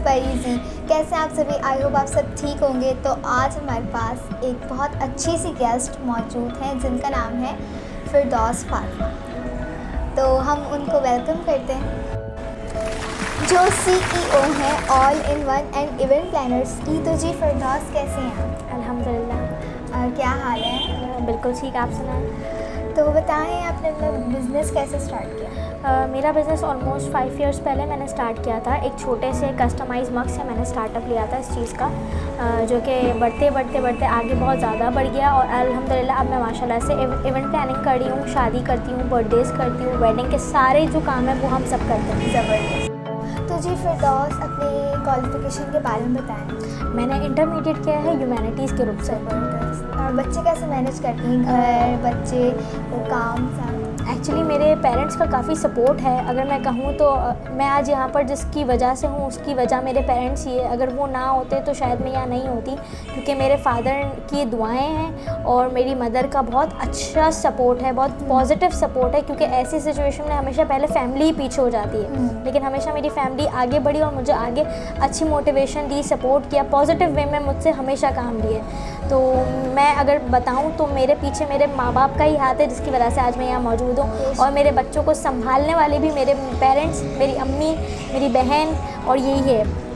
परीजी, कैसे हैं आप सभी? आई होप आप सब ठीक होंगे। तो आज हमारे पास एक बहुत अच्छी सी गेस्ट मौजूद हैं जिनका नाम है फिरदौस फातिमा। तो हम उनको वेलकम करते हैं, जो CEO हैं all in one and event planners की। तो जी फिरदौस, कैसे हैं आप? अल्हम्दुलिल्लाह। क्या हाल है? बिल्कुल ठीक, आप सुनाएं। तो बताएं, आपने अपना बिज़नेस कैसे स्टार्ट किया? मेरा बिज़नेस ऑलमोस्ट 5 इयर्स पहले मैंने स्टार्ट किया था। एक छोटे से कस्टमाइज़ मग से मैंने स्टार्टअप लिया था इस चीज़ का, जो कि बढ़ते आगे बहुत ज़्यादा बढ़ गया। और अल्हम्दुलिल्लाह अब मैं माशाल्लाह से इवेंट प्लानिंग कर रही हूँ, शादी करती हूँ, बर्थडेज़ करती हूँ, वेडिंग के सारे जो काम है वो हम सब करते हैं। ज़बरदस्त। तो जी फिरदौस, अपनी क्वालिफ़िकेशन के बारे में बताएं। मैंने इंटरमीडिएट किया है ह्यूमैनिटीज़ के रूप से। ज़बरदस्त। और बच्चे कैसे मैनेज करती हैं, घर, बच्चे, काम साथ? एक्चुअली मेरे पेरेंट्स का काफ़ी सपोर्ट है। अगर मैं कहूँ तो मैं आज यहाँ पर जिसकी वजह से हूँ उसकी वजह मेरे पेरेंट्स ही है। अगर वो ना होते तो शायद मैं यहाँ नहीं होती, क्योंकि मेरे फादर की दुआएं हैं और मेरी मदर का बहुत अच्छा सपोर्ट है, बहुत पॉजिटिव सपोर्ट है। क्योंकि ऐसी सिचुएशन में हमेशा पहले फैमिली ही पीछे हो जाती है, लेकिन हमेशा मेरी फैमिली आगे बढ़ी और मुझे आगे अच्छी मोटिवेशन दी, सपोर्ट किया, पॉजिटिव वे में मुझसे हमेशा काम लिए। तो मैं अगर बताऊँ तो मेरे पीछे मेरे माँ बाप का ही हाथ है, जिसकी वजह से आज मैं यहाँ मौजूद हूँ। और मेरे बच्चों को संभालने वाले भी मेरे पेरेंट्स, मेरी अम्मी, मेरी बहन, और यही है।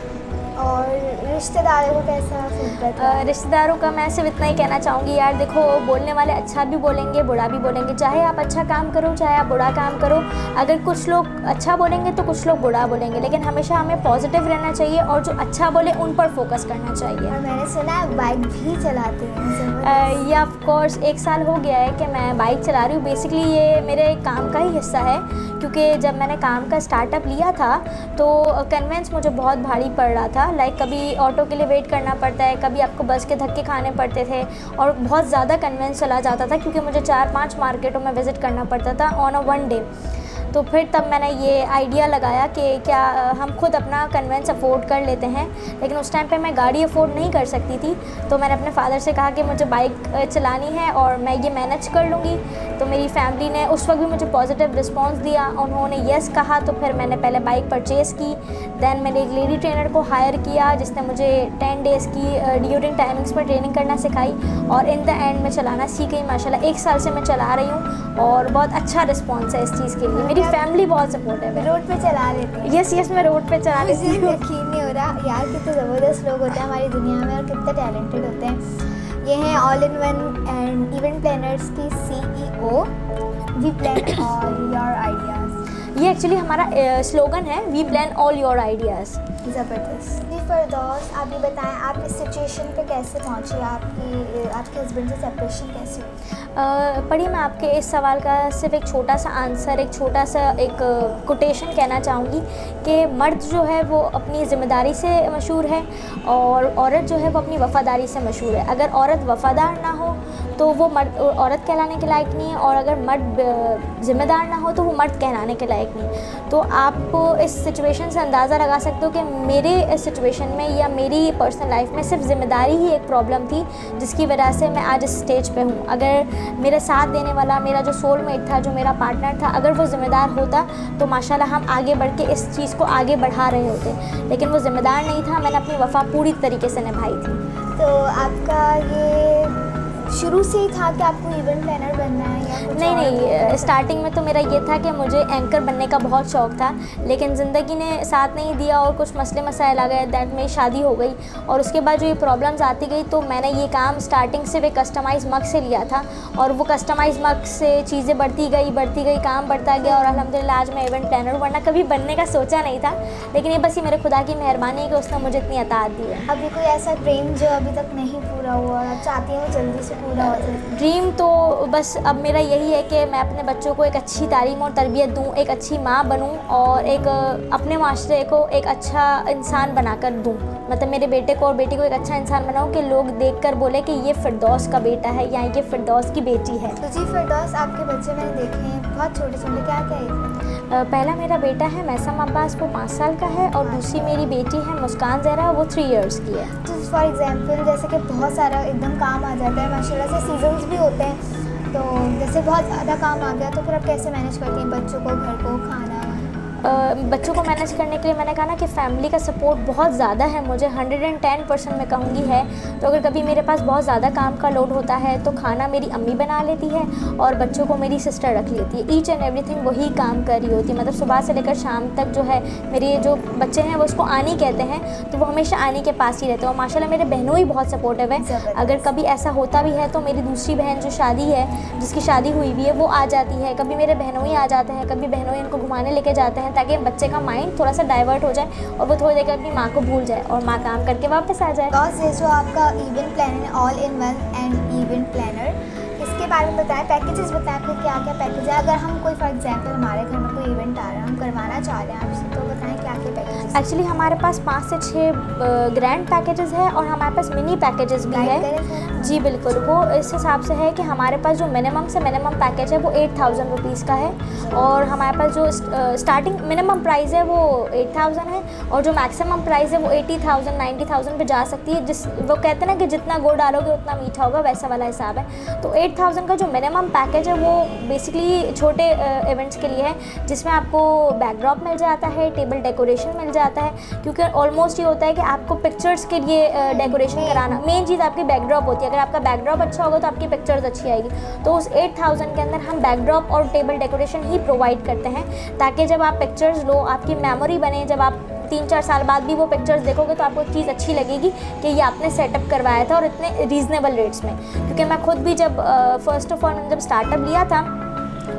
और रिश्तेदारों को कैसा फीडबैक? रिश्तेदारों का मैं सिर्फ इतना ही कहना चाहूँगी, यार देखो, बोलने वाले अच्छा भी बोलेंगे, बुरा भी बोलेंगे। चाहे आप अच्छा काम करो, चाहे आप बुरा काम करो, अगर कुछ लोग अच्छा बोलेंगे तो कुछ लोग बुरा बोलेंगे, लेकिन हमेशा हमें पॉजिटिव रहना चाहिए और जो अच्छा बोले उन पर फोकस करना चाहिए। और मैंने सुना है बाइक भी चलाते हैं। या ऑफ कोर्स 1 साल हो गया है कि मैं बाइक चला रही हूँ। बेसिकली ये मेरे काम का ही हिस्सा है, क्योंकि जब मैंने काम का स्टार्टअप लिया था तो कन्वेंस मुझे बहुत भारी पड़ रहा था। लाइक कभी ऑटो के लिए वेट करना पड़ता है, कभी आपको बस के धक्के खाने पड़ते थे, और बहुत ज़्यादा कन्वेंस चला जाता था, क्योंकि मुझे 4-5 मार्केटों में विज़िट करना पड़ता था ऑन अ 1 डे। तो फिर तब मैंने ये आइडिया लगाया कि क्या हम खुद अपना कन्वेंस अफोर्ड कर लेते हैं। लेकिन उस टाइम पे मैं गाड़ी अफोर्ड नहीं कर सकती थी, तो मैंने अपने फादर से कहा कि मुझे बाइक चलानी है और मैं ये मैनेज कर लूँगी। तो मेरी फैमिली ने उस वक्त भी मुझे पॉजिटिव रिस्पांस दिया, उन्होंने येस कहा। तो फिर मैंने पहले बाइक परचेज़ की, दैन मैंने एक लेडी ट्रेनर को हायर किया, जिसने मुझे 10 डेज़ की ड्यूरिंग टाइमिंग्स पर ट्रेनिंग करना सिखाई, और इन द एंड में चलाना सीख गई। माशाल्लाह 1 साल से मैं चला रही हूँ और बहुत अच्छा रिस्पॉन्स है इस चीज़ के लिए। मेरी फैमिली बहुत सपोर्टिव है। रोड पे चला लेते हैं? यस, मैं रोड पे चला लेती हूँ। यकीन नहीं हो रहा यार, कितने ज़बरदस्त लोग होते हैं हमारी दुनिया में और कितने टैलेंटेड होते हैं। ये हैं all in one and event planners की CEO, we plan all your ideas. ये एक्चुअली हमारा स्लोगन है, we plan all your ideas. ज़बरदस्त। जी फिरदौस, आप ये बताएं, आप इस सिचुएशन पे कैसे पहुंची? आपके हस्बैंड से सेपरेशन कैसे हुई? पढ़िए, मैं आपके इस सवाल का सिर्फ एक छोटा सा आंसर, एक छोटा सा एक कोटेशन कहना चाहूँगी कि मर्द जो है वो अपनी ज़िम्मेदारी से मशहूर है और औरत जो है वो अपनी वफ़ादारी से मशहूर है। अगर औरत वफ़ादार ना हो तो वो मर्द औरत कहलाने के लायक नहीं है, और अगर मर्द ज़िम्मेदार ना हो तो वो मर्द कहलाने के लायक नहीं। तो आप इस सिचुएशन से अंदाज़ा लगा सकते हो कि मेरे इस सिचुएशन में या मेरी पर्सनल लाइफ में सिर्फ ज़िम्मेदारी ही एक प्रॉब्लम थी, जिसकी वजह से मैं आज इस स्टेज पे हूँ। अगर मेरा साथ देने वाला, मेरा जो सोलमेट था, जो मेरा पार्टनर था, अगर वो ज़िम्मेदार होता तो माशाल्लाह हम आगे बढ़ के इस चीज़ को आगे बढ़ा रहे होते, लेकिन वो ज़िम्मेदार नहीं था। मैंने अपनी वफ़ा पूरी तरीके से निभाई थी। तो आपका ये शुरू से ही था कि आपको इवेंट प्लानर बनना है या कुछ? नहीं, स्टार्टिंग में तो मेरा ये था कि मुझे एंकर बनने का बहुत शौक़ था, लेकिन ज़िंदगी ने साथ नहीं दिया और कुछ मसले मसाइल आ गए। दैट मेरी शादी हो गई और उसके बाद जो ये प्रॉब्लम्स आती गई, तो मैंने ये काम स्टार्टिंग से वे कस्टमाइज़ मग से लिया था, और वो कस्टमाइज़ मग से चीज़ें बढ़ती गई, काम बढ़ता गया, और अल्हम्दुलिल्लाह आज मैं इवेंट प्लानर हूँ। वरना कभी बनने का सोचा नहीं था, लेकिन ये बस ये मेरे खुदा की मेहरबानी है कि उसने मुझे इतनी अताअत दी है। अभी कोई ऐसा ड्रीम जो अभी तक नहीं पूरा हुआ और आप चाहती हैं वो जल्दी से पूरा हो जाए? ड्रीम तो बस अब मेरा यही है कि मैं अपने बच्चों को एक अच्छी तालीम और तरबियत दूँ, एक अच्छी माँ बनूँ, और एक अपने माशरे को एक अच्छा इंसान बनाकर दूँ। मतलब मेरे बेटे को और बेटी को एक अच्छा इंसान बनाऊँ कि लोग देखकर बोले कि ये फिरदौस का बेटा है या ये फिरदौस की बेटी है। तो जी फिरदौस, आपके बच्चे मैंने देखे हैं बहुत छोटे, क्या है? पहला मेरा बेटा है मैसम अब्बास, वो 5 साल का है, और दूसरी मेरी बेटी है मुस्कान ज़हरा, वो 3 इयर्स की है। तो फॉर एग्जांपल जैसे कि बहुत सारा एकदम काम आ जाता है, माशाल्लाह से सीजन्स भी होते हैं, तो जैसे बहुत ज़्यादा काम आ गया तो फिर आप कैसे मैनेज करती हैं बच्चों को, घर को, खाना? बच्चों को मैनेज करने के लिए मैंने कहा ना कि फ़ैमिली का सपोर्ट बहुत ज़्यादा है मुझे, 110% मैं कहूँगी है। तो अगर कभी मेरे पास बहुत ज़्यादा काम का लोड होता है तो खाना मेरी अम्मी बना लेती है और बच्चों को मेरी सिस्टर रख लेती है। ईच एंड एवरीथिंग वही काम कर रही होती है, मतलब सुबह से लेकर शाम तक जो है मेरे जो बच्चे हैं वो उसको आनी कहते हैं, तो वो हमेशा आनी के पास ही रहते हैं। और माशाल्लाह मेरे बहनों ही बहुत सपोर्टिव है। अगर कभी ऐसा होता भी है तो मेरी दूसरी बहन जो शादी है, जिसकी शादी हुई भी है, वो आ जाती है। कभी मेरे बहनों ही आ जाते हैं, कभी बहनों ही इनको घुमाने लेके जाते हैं ताकि बच्चे का माइंड थोड़ा सा डाइवर्ट हो जाए और वो थोड़ी देर अपनी माँ को भूल जाए और माँ काम करके वापस आ जाए। ये जो आपका इवेंट प्लानर है, all in one and event planner, इसके बारे में बताएं, पैकेजेस बताएं आपके क्या क्या पैकेज है। अगर हम कोई फॉर एग्जांपल हमारे घर में कोई इवेंट आ रहा है, हम करवाना चाह रहे हैं आपसे, तो बताएं क्या क्या पैकेजेस। एक्चुअली हमारे पास 5 से 6 ग्रैंड पैकेजेस है और हमारे पास मिनी पैकेजेस भी है। जी बिल्कुल, वो इस हिसाब से है कि हमारे पास जो मिनिमम से मिनिमम पैकेज है वो 8000 रुपीज़ का है और हमारे पास जो स्टार्टिंग मिनिमम प्राइस है वो 8000 है और जो मैक्सिमम प्राइस है वो 80,000 90,000 पे जा सकती है। जिस वो कहते हैं ना कि जितना गुड़ डालोगे उतना मीठा होगा, वैसा वाला हिसाब है। तो 8000 का जो मिनिमम पैकेज है वो बेसिकली छोटे इवेंट्स के लिए है, जिसमें आपको बैकड्रॉप मिल जाता है, टेबल डेकोरेशन मिल जाता है, क्योंकि ऑलमोस्ट ये होता है कि आपको पिक्चर्स के लिए डेकोरेशन कराना, मेन चीज़ आपकी बैकड्रॉप होती है। अगर आपका बैकड्रॉप अच्छा होगा तो आपकी पिक्चर्स अच्छी आएगी। तो उस 8000 के अंदर हम बैकड्रॉप और टेबल डेकोरेशन ही प्रोवाइड करते हैं ताकि जब आप पिक्चर्स लो, आपकी मेमोरी बने, जब आप 3-4 साल बाद भी वो पिक्चर्स देखोगे तो आपको चीज़ अच्छी लगेगी कि ये आपने सेटअप करवाया था और इतने रीज़नेबल रेट्स में। क्योंकि मैं खुद भी जब फर्स्ट ऑफ ऑल मैंने जब स्टार्टअप लिया था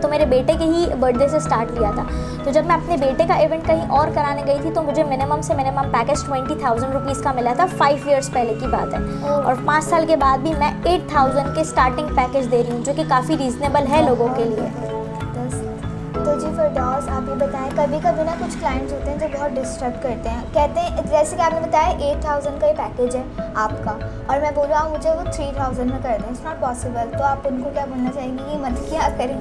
तो मेरे बेटे के ही बर्थडे से स्टार्ट किया था। तो जब मैं अपने बेटे का इवेंट कहीं और कराने गई थी तो मुझे मिनिमम से मिनिमम पैकेज 20,000 रुपीज़ का मिला था। 5 ईयर्स पहले की बात है और 5 साल के बाद भी मैं 8000 के स्टार्टिंग पैकेज दे रही हूँ, जो कि काफ़ी रीज़नेबल है लोगों के लिए। तो जी फिरदौस, आप ये बताएं, कभी कभी ना कुछ क्लाइंट्स होते हैं जो बहुत डिस्टर्ब करते हैं, कहते हैं जैसे कि आपने बताया 8000 का ही पैकेज है आपका और मैं बोल रहा हूँ मुझे वो 3000 में कर दें, इट्स नॉट पॉसिबल। तो आप उनको क्या बोलना चाहेंगे कि मत क्या करें?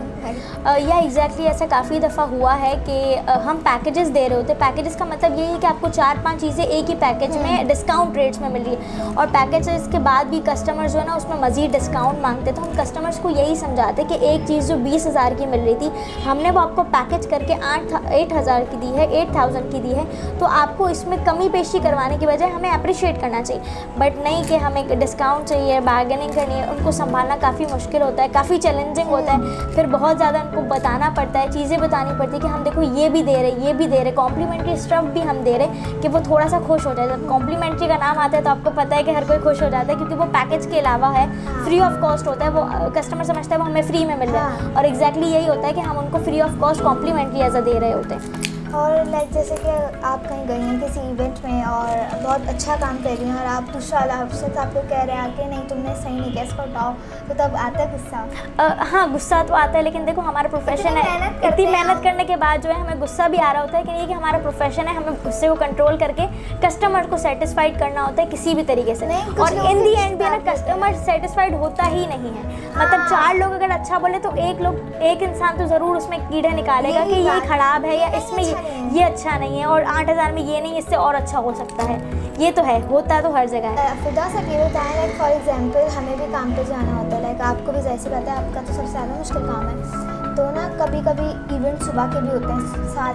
या एग्जैक्टली ऐसा काफ़ी दफ़ा हुआ है कि हम पैकेजेस दे रहे होते हैं। पैकेजेस का मतलब ये है कि आपको 4-5 चीज़ें एक ही पैकेज में डिस्काउंट रेट्स में मिल रही है और पैकेजेस के बाद भी कस्टमर्स जो है ना उसमें मज़ीद डिस्काउंट मांगते हैं। तो हम कस्टमर्स को यही समझाते हैं कि एक चीज़ जो 20,000 की मिल रही थी, हमने वो आपको पैकेज करके 8,000 की दी है, 8000 की दी है, तो आपको इसमें कमी पेशी करवाने की बजाय हमें अप्रिशिएट करना चाहिए। बट नहीं कि हमें डिस्काउंट चाहिए, बार्गेनिंग करनी है। उनको संभालना काफ़ी मुश्किल होता है, काफ़ी चैलेंजिंग होता है। फिर बहुत ज़्यादा उनको बताना पड़ता है, चीज़ें बतानी पड़ती है कि हम देखो ये भी दे रहे, ये भी दे रहे, कॉम्प्लीमेंट्री स्टफ भी हम दे रहे कि वो थोड़ा सा खुश हो जाए। जब कॉम्प्लीमेंट्री का नाम आता है तो आपको पता है कि हर कोई खुश हो जाता है, क्योंकि वो पैकेज के अलावा है, फ्री ऑफ कॉस्ट होता है। वो कस्टमर समझता है वो हमें फ्री में मिल रहा है और एग्जैक्टली यही होता है कि हम उनको फ्री ऑफ कॉस्ट कॉम्प्लीमेंट्री ऐसा दे रहे होते हैं। और लाइक जैसे कि आप कहीं गई हैं किसी इवेंट में और बहुत अच्छा काम कर रही हैं और आप दूसरा अफसर आपको कह रहे हैं कि नहीं तुमने सही नहीं किया, इसको हटाओ, तो तब आता है गुस्सा? हाँ, गुस्सा तो आता है, लेकिन देखो हमारा प्रोफेशन है, इतनी मेहनत करने के बाद जो है हमें गुस्सा भी आ रहा होता है कि नहीं कि हमारा प्रोफेशन है, हमें गुस्से को कंट्रोल करके कस्टमर को सेटिस्फाइड करना होता है किसी भी तरीके से। और इन दी एंड भी ना कस्टमर सेटिस्फाइड होता ही नहीं है। मतलब 4 लोग अगर अच्छा बोले तो एक इंसान तो ज़रूर उसमें कीड़े निकालेगा कि ये ख़राब है या इसमें ये अच्छा नहीं है और 8000 में ये नहीं, इससे और अच्छा हो सकता है। ये तो है, होता है तो हर जगह है। फिरदौस, आप ये बताएं लाइक फॉर एग्जांपल हमें भी काम पे जाना होता है, लाइक आपको भी जैसे बात है, आपका तो सबसे ज़्यादा मुश्किल काम है। तो ना कभी कभी इवेंट सुबह के भी होते हैं,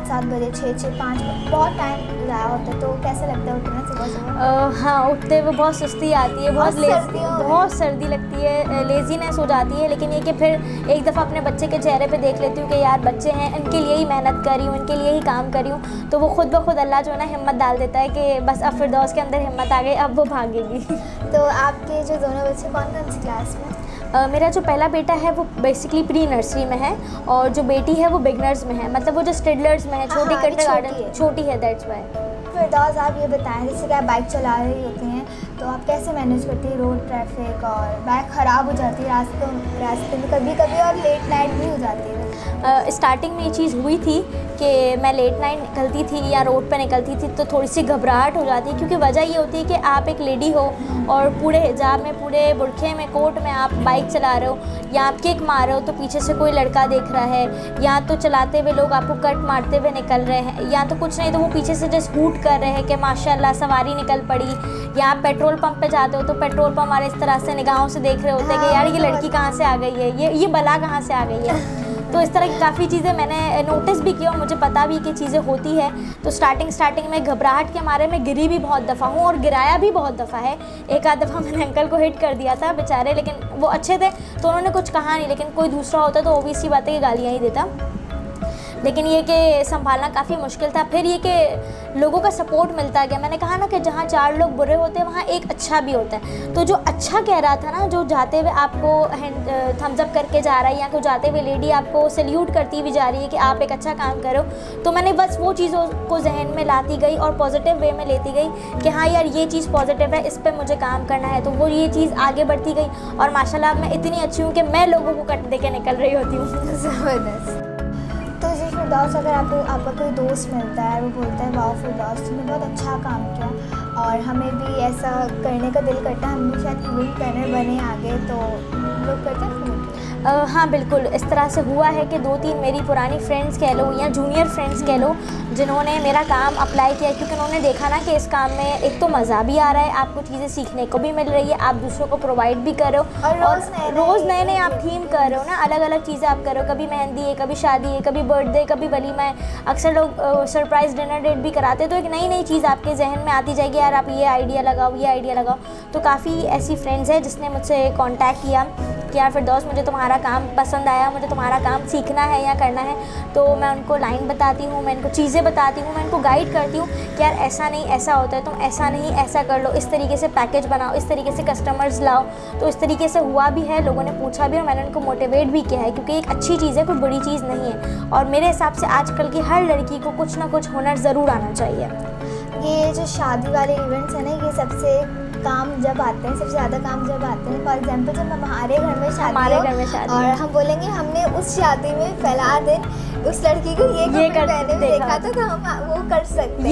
7 बजे, 6, 5, बहुत टाइम ज़ाया होता है, तो कैसे लगता है उठना सुबह? हाँ, उठते हुए बहुत सुस्ती आती है, बहुत सर्दी लगती है, लेजीनेस हो जाती है। लेकिन ये कि फिर एक दफ़ा अपने बच्चे के चेहरे पे देख लेती हूँ कि यार बच्चे हैं, इनके लिए ही मेहनत कर रही हूँ, इनके लिए ही काम कर रही हूँ, तो वो खुद ब खुद अल्लाह जो है ना हिम्मत डाल देता है कि बस अब फिरदौस के अंदर हिम्मत आ गई, अब वो भागेगी। तो आपके जो दोनों बच्चे कौन सी क्लास में? मेरा जो पहला बेटा है वो बेसिकली प्री नर्सरी में है और जो बेटी है वो बिगनर्स में है, मतलब वो जो स्टिडलर्स में है, छोटी kindergarten छोटी है, दैट्स वाई। फिरदौस, आप ये बताएं जैसे कि आप बाइक चला रही होती हैं तो आप कैसे मैनेज करती है रोड ट्रैफिक, और बाइक ख़राब हो जाती है रास्ते में कभी कभी और लेट नाइट भी हो जाती है? स्टार्टिंग में ये चीज़ हुई थी कि मैं लेट नाइट निकलती थी या रोड पे निकलती थी तो थोड़ी सी घबराहट हो जाती है, क्योंकि वजह ये होती है कि आप एक लेडी हो और पूरे हिजाब में, पूरे बुरखे में, कोट में आप बाइक चला रहे हो या आप किक मार रहे हो तो पीछे से कोई लड़का देख रहा है, या तो चलाते हुए लोग आपको कट मारते हुए निकल रहे हैं, या तो कुछ नहीं तो वो पीछे से जस्ट हूट कर रहे हैं कि माशाल्लाह सवारी निकल पड़ी, या आप पेट्रोल पंप पे जाते हो तो पेट्रोल पंप वाले इस तरह से निगाहों से देख रहे होते हैं कि यार ये लड़की कहाँ से आ गई है, ये बला कहाँ से आ गई है। तो इस तरह की काफ़ी चीज़ें मैंने नोटिस भी की और मुझे पता भी कि चीज़ें होती है। तो स्टार्टिंग में घबराहट के मारे में गिरी भी बहुत दफ़ा हूँ और गिराया भी बहुत दफ़ा है। एक आध दफ़ा मैंने अंकल को हिट कर दिया था बेचारे, लेकिन वो अच्छे थे तो उन्होंने कुछ कहा नहीं, लेकिन कोई दूसरा होता तो ऑब्वियस सी बात है कि गालियाँ ही देता। लेकिन ये कि संभालना काफ़ी मुश्किल था। फिर ये कि लोगों का सपोर्ट मिलता गया। मैंने कहा ना कि जहाँ 4 लोग बुरे होते हैं वहाँ एक अच्छा भी होता है। तो जो अच्छा कह रहा था ना, जो जाते हुए आपको थम्स अप करके जा रहा है या कोई जाते हुए लेडी आपको सैल्यूट करती हुई जा रही है कि आप एक अच्छा काम करो, तो मैंने बस वो चीज़ों को जहन में लाती गई और पॉजिटिव वे में लेती गई कि हाँ यार ये चीज़ पॉजिटिव है, इस पर मुझे काम करना है। तो वो ये चीज़ आगे बढ़ती गई और माशाल्लाह मैं इतनी अच्छी हूँ कि मैं लोगों को कट दे के निकल रही होती हूँ। ज़बरदस्त। तो जी फिरदौस, अगर आपका कोई दोस्त मिलता है, वो बोलता है वाह फिरदौस तुमने बहुत अच्छा काम किया और हमें भी ऐसा करने का दिल करता है, हम भी शायद इवेंट प्लानर बने आगे, तो लोग करते हैं फूड? हाँ बिल्कुल, इस तरह से हुआ है कि 2-3 मेरी पुरानी फ्रेंड्स कह लो या जूनियर फ्रेंड्स कह लो, जिन्होंने मेरा काम अप्लाई किया क्योंकि उन्होंने देखा ना कि इस काम में एक तो मज़ा भी आ रहा है, आपको चीज़ें सीखने को भी मिल रही है, आप दूसरों को प्रोवाइड भी कर रहे हो और रोज़ नए आप थीम कर रहे हो ना, अलग अलग चीज़ें आप कर रहे हो। कभी मेहंदी है, कभी शादी है, कभी बर्थडे, कभी वलीमा है। अक्सर लोग सरप्राइज़ डिनर डेट भी कराते हैं, तो एक नई चीज़ आपके जहन में आती जाएगी, यार आप ये आइडिया लगाओ। तो काफ़ी ऐसी फ्रेंड्स हैं जिसने मुझसे कॉन्टैक्ट किया कि यार फिरदौस मुझे तुम्हारा काम पसंद आया, मुझे तुम्हारा काम सीखना है या करना है। तो मैं उनको लाइन बताती हूँ, मैं इनको चीज़ें बताती हूँ, मैं इनको गाइड करती हूँ कि यार ऐसा नहीं ऐसा होता है, तुम ऐसा नहीं ऐसा कर लो, इस तरीके से पैकेज बनाओ, इस तरीके से कस्टमर्स लाओ। तो इस तरीके से हुआ भी है, लोगों ने पूछा भी और मैंने उनको मोटिवेट भी किया है, क्योंकि एक अच्छी चीज़ है, कोई बुरी चीज़ नहीं है। और मेरे हिसाब से आजकल की हर लड़की को कुछ ना कुछ हुनर ज़रूर आना चाहिए। ये जो शादी वाले इवेंट्स हैं ना, ये सबसे काम जब आते हैं, सबसे ज़्यादा काम जब आते हैं, फॉर एग्जांपल जब हमारे घर में शादी और हम बोलेंगे हमने उस शादी में फैला दिन उस लड़की को ये पहने हुए देखा था, तो हम वो कर सकते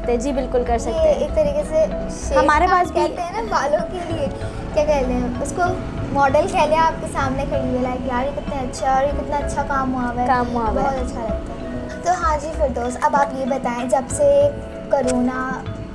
हैं। जी बिल्कुल कर सकते हैं। एक तरीके से हमारे पास कहते हैं ना बालों के लिए, क्या कहते हैं उसको, मॉडल कह लिया आपके सामने खड़ी हुई, लाइक यार ये कितना अच्छा और ये कितना अच्छा काम हुआ है, बहुत अच्छा लगता है। तो हाँ जी फिरदौस, अब आप ये बताएं, जब से कोरोना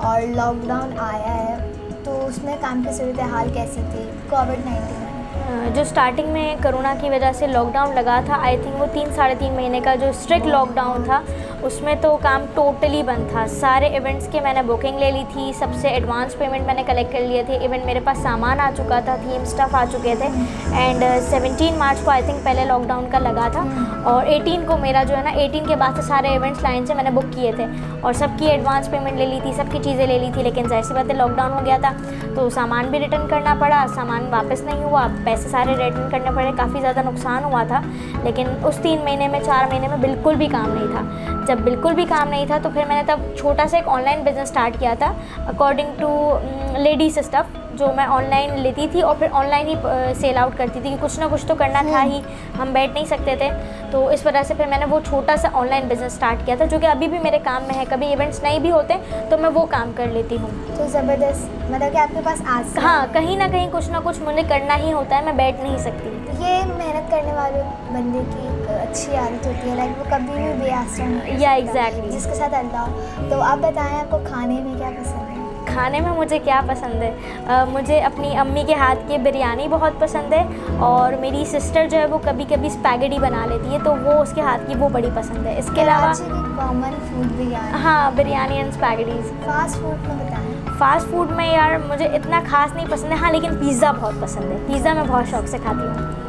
और लॉकडाउन आया है तो उसमें काम की सूरत हाल कैसी थी कोविड-19 में? जो स्टार्टिंग में कोरोना की वजह से लॉकडाउन लगा था, आई थिंक वो 3-3.5 महीने का जो स्ट्रिक्ट लॉकडाउन था, उसमें तो काम टोटली बंद था। सारे इवेंट्स के मैंने बुकिंग ले ली थी, सबसे एडवांस पेमेंट मैंने कलेक्ट कर लिए थे, इवेंट मेरे पास सामान आ चुका था, थीम स्टफ आ चुके थे। एंड 17 मार्च को आई थिंक पहले लॉकडाउन का लगा था और 18 को मेरा जो है ना, 18 के बाद से सारे इवेंट्स लाइन से मैंने बुक किए थे और सबकी एडवांस पेमेंट ले ली थी, सबकी चीज़ें ले ली थी। लेकिन जाहिर सी बात है लॉकडाउन हो गया था तो सामान भी रिटर्न करना पड़ा, सामान वापस नहीं हुआ, पैसे सारे रिटर्न करने पड़े, काफ़ी ज़्यादा नुकसान हुआ था। लेकिन उस 3 महीने में 4 महीने में बिल्कुल भी काम नहीं था। जब बिल्कुल भी काम नहीं था तो फिर मैंने तब छोटा सा एक ऑनलाइन बिज़नेस स्टार्ट किया था अकॉर्डिंग टू लेडीज़ स्टफ़, जो मैं ऑनलाइन लेती थी और फिर ऑनलाइन ही सेल आउट करती थी कि कुछ ना कुछ तो करना था ही, हम बैठ नहीं सकते थे। तो इस वजह से फिर मैंने वो छोटा सा ऑनलाइन बिज़नेस स्टार्ट किया था, जो कि अभी भी मेरे काम में है। कभी इवेंट्स नहीं भी होते तो मैं वो काम कर लेती हूँ। तो ज़बरदस्त, मतलब कि आपके पास आज हाँ, कहीं ना कहीं कुछ ना कुछ मुझे करना ही होता है, मैं बैठ नहीं सकती। ये मेहनत करने वाले बंदे की एक अच्छी आदत होती है, लाइक वो कभी भी बेआसरा नहीं, या एग्जैक्टली, जिसके साथ अल्लाह। तो आप बताएं आपको खाने में क्या पसंद है? खाने में मुझे क्या पसंद है, मुझे अपनी अम्मी के हाथ की बिरयानी बहुत पसंद है और मेरी सिस्टर जो है वो कभी कभी स्पैगेटी बना लेती है, तो वो उसके हाथ की वो बड़ी पसंद है। इसके अलावा कॉमन फूड बिरयानी, हाँ biryani and spaghettis. Fast food में बताएं? फास्ट फूड में यार मुझे इतना खास नहीं पसंद है, हाँ लेकिन पिज़्ज़ा बहुत पसंद है, पिज़्ज़ा मैं बहुत शौक से खाती हूँ।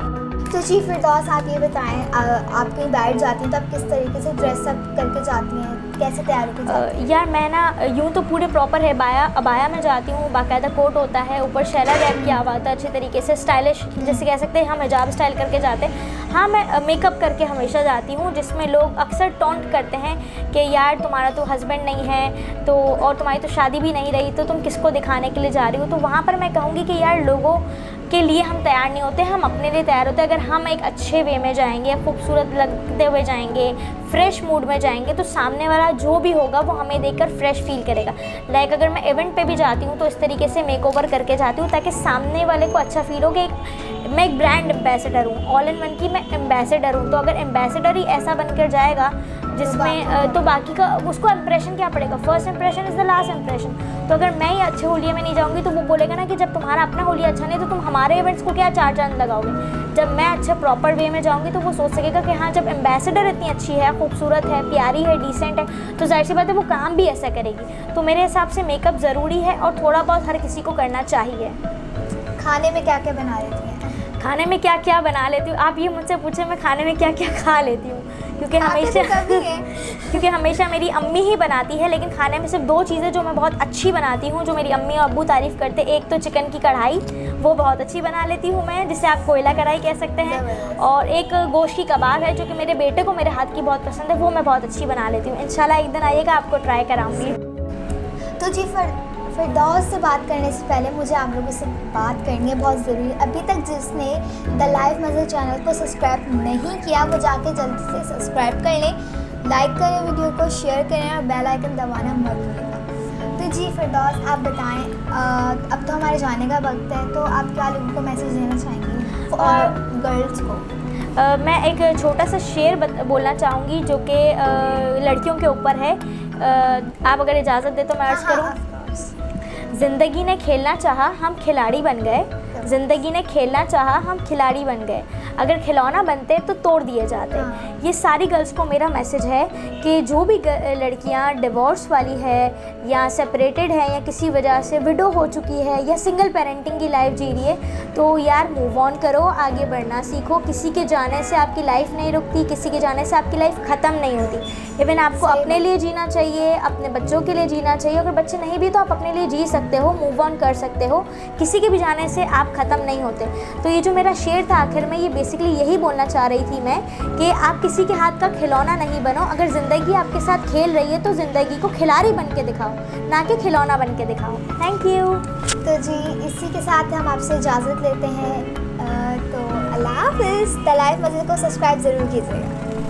तो जी फिरदौस, आप ये बताएं, आप कहीं बैठ जाती हैं तो आप किस तरीके से ड्रेसअप करके जाती हैं, कैसे तैयार होकर जाती हैं? यार मैं ना यूँ तो पूरे प्रॉपर है अबाया में जाती हूँ, बाकायदा कोट होता है, ऊपर शैला रैप किया हुआ होता है अच्छे तरीके से, स्टाइलिश जैसे कह सकते हैं, हम हिजाब स्टाइल करके जाते हैं। हाँ मैं मेकअप करके हमेशा जाती हूँ, जिसमें लोग अक्सर टॉन्ट करते हैं कि यार तुम्हारा तो हस्बैंड नहीं है तो, और तुम्हारी तो शादी भी नहीं रही, तो तुम किसको दिखाने के लिए जा रही हो। तो वहाँ पर मैं कहूँगी कि यार लोगों के लिए हम तैयार नहीं होते, हम अपने लिए तैयार होते हैं। अगर हम एक अच्छे वे में जाएंगे, खूबसूरत लगते हुए जाएंगे, फ्रेश मूड में जाएंगे, तो सामने वाला जो भी होगा वो हमें देखकर फ्रेश फील करेगा। लाइक अगर मैं इवेंट पे भी जाती हूँ तो इस तरीके से मेकओवर करके जाती हूँ ताकि सामने वाले को अच्छा फील हो कि मैं एक ब्रांड एम्बेसडर हूँ, ऑल इन वन की मैं एम्बेसडर हूँ। तो अगर एम्बेसडर ही ऐसा बनकर जाएगा जिसमें तो बाकी का उसको इंप्रेशन क्या पड़ेगा, first impression is the last impression. तो अगर मैं ही अच्छे होलिये में नहीं जाऊँगी तो वो बोलेगा ना कि जब तुम्हारा अपना होलिया अच्छा नहीं तो तुम हमारे इवेंट्स को क्या 4 चांद लगाओगे। जब मैं अच्छा प्रॉपर वे में जाऊँगी तो वो सोच सकेगा कि हाँ, जब एम्बेसडर इतनी अच्छी है, खूबसूरत है, प्यारी है, डिसेंट है, तो जाहिर सी बात है वो काम भी ऐसा करेगी। तो मेरे हिसाब से मेकअप ज़रूरी है और थोड़ा बहुत हर किसी को करना चाहिए। खाने में क्या क्या बना लेती हैं? खाने में क्या क्या बना लेती हूँ, आप ये मुझसे पूछे मैं खाने में क्या क्या खा लेती हूँ, क्योंकि क्योंकि हमेशा मेरी अम्मी ही बनाती है। लेकिन खाने में सिर्फ 2 चीज़ें जो मैं बहुत अच्छी बनाती हूँ, जो मेरी अम्मी और अब्बू तारीफ़ करते, एक तो चिकन की कढ़ाई, वो बहुत अच्छी बना लेती हूँ मैं, जिसे आप कोयला कढ़ाई कह सकते हैं, और एक गोश्त की कबाब है जो कि मेरे बेटे को मेरे हाथ की बहुत पसंद है, वो मैं बहुत अच्छी बना लेती हूँ। इंशाल्लाह एक दिन आइएगा, आपको ट्राई कराऊँगी। तो जी फिरदौस से बात करने से पहले मुझे आप लोगों से बात करनी है बहुत ज़रूरी। अभी तक जिसने द लाइफ मज़र चैनल को सब्सक्राइब नहीं किया वो जाके जल्दी से सब्सक्राइब कर लें, लाइक करें, वीडियो को शेयर करें और बेल आइकन दबाना मत भूलिएगा। तो जी फिरदौस, आप बताएं, अब तो हमारे जाने का वक्त है, तो आप क्या लोगों को मैसेज देना चाहेंगी और गर्ल्स को? मैं एक छोटा सा शेर बोलना चाहूँगी जो कि लड़कियों के ऊपर है। आप अगर इजाज़त दे तो मैं अर्ज़ करूँ। ज़िंदगी ने खेलना चाहा, हम खिलाड़ी बन गए। ज़िंदगी ने खेलना चाहा, हम खिलाड़ी बन गए। अगर खिलौना बनते तो तोड़ दिए जाते। ये सारी गर्ल्स को मेरा मैसेज है कि जो भी लड़कियां डिवोर्स वाली है या सेपरेटेड है या किसी वजह से विडो हो चुकी है या सिंगल पेरेंटिंग की लाइफ जी रही है, तो यार मूव ऑन करो, आगे बढ़ना सीखो। किसी के जाने से आपकी लाइफ नहीं रुकती, किसी के जाने से आपकी लाइफ ख़त्म नहीं होती। इवन आपको अपने लिए जीना चाहिए, अपने बच्चों के लिए जीना चाहिए। अगर बच्चे नहीं भी तो आप अपने लिए जी सकते हो, मूव ऑन कर सकते हो। किसी के भी जाने से आप ख़त्म नहीं होते। तो ये जो मेरा शेर था आखिर में, ये बेसिकली यही बोलना चाह रही थी मैं कि आप किसी के हाथ का खिलौना नहीं बनो। अगर ज़िंदगी आपके साथ खेल रही है तो ज़िंदगी को खिलाड़ी बन के दिखाओ, ना कि खिलौना बन के दिखाओ। Thank you. तो जी इसी के साथ हम आपसे इजाज़त लेते हैं। तो अल्लाह हाफ़िज़। द लाइफ मज़र को सब्सक्राइब ज़रूर कीजिएगा।